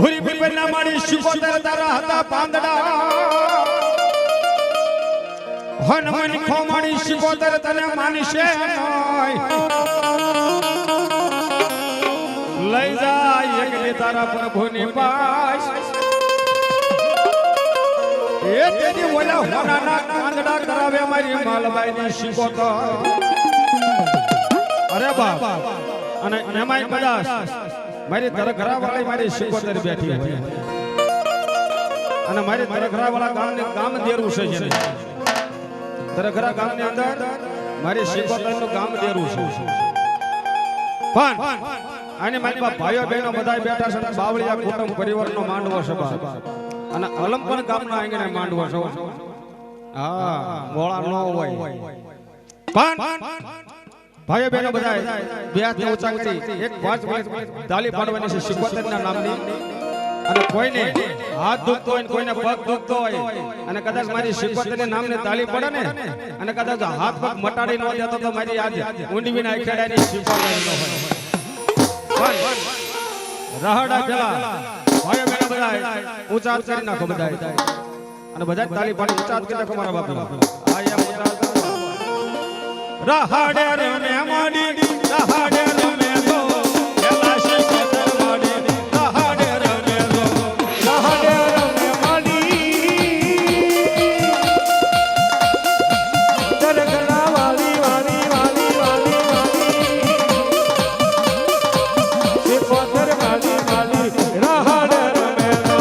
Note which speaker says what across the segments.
Speaker 1: ભૂરી પીપળના માળી શિકોતર તારા હતા પાંદડા હનુમાન ખોમાણી શિકોતર તને માનશે લઈ જાય એક તારા પ્રભુની પાસ એ તેની ઓલા હોનાના કાંદડા કરાવે મારી માલબાઈની શિકોતર અરે બાપ અને એમાંય કદાચ મારી તરઘરાવાળી મારી શિકોતર બેઠી હોય અને મારી તરઘરાવાળા ગામ દેરું છે જેને તરઘરા ગામની અંદર મારી શિકોતરનું ગામ દેરું છે પણ અને મારી ભાઈઓ બહેનો બધાય બેઠા છે બાવળિયા કુટુંબ પરિવારનો માંડવો સભા અને અલમપણ ગામના આંગણે માંડવો છે હા મોળા ન હોય પણ ભાઈઓ બહેનો બધાય બે હાથ ઊંચા કરી એક 5 મિનિટ તાળી પાડવાની છે શિકોતરના નામની અને કોઈને હાથ દુખતો હોય કોઈને પગ દુખતો હોય અને કદાચ મારી શિકોતરના નામને તાળી પડે ને અને કદાચ હાથ પગ મટાડી ન દેતો તો મારી આજ ઊંડી વિના ખેડાની શિકોતર ન હોય રહડા પેલા ભાઈઓ બહેનો બધા ઊંચા હાથ કરી નાખો બધા અને બધા તાળી પાડી ઊંચા હાથ કરી નાખો મારા બાપા આ યા ઊંચા રહડે રમે માડી રહડે રમે તો એલા શિકોતર માડી રહડે રમે તો રહડે રમે માડી તરગલા વાલી વાલી વાલી વાલી શિકોતર વાલી વાલી રહડે રમે તો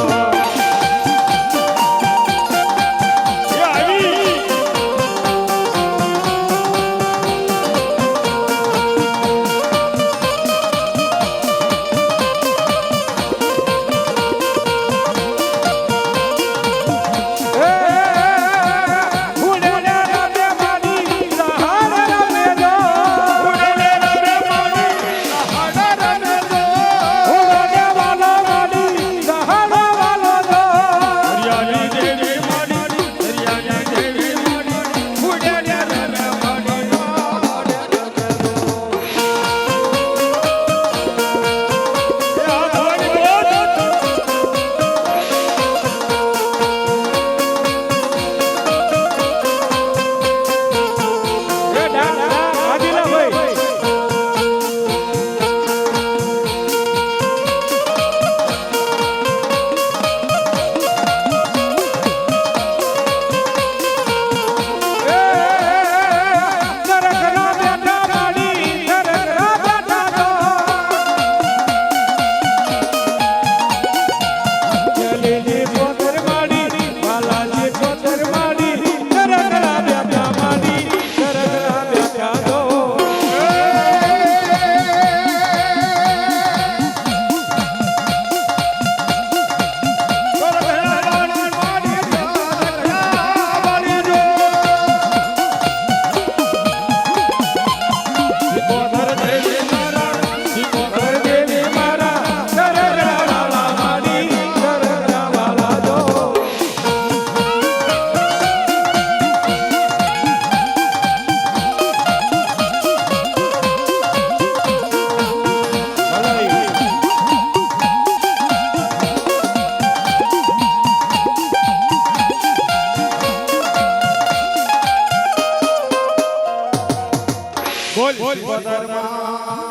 Speaker 1: બોલ શિકોતરમાં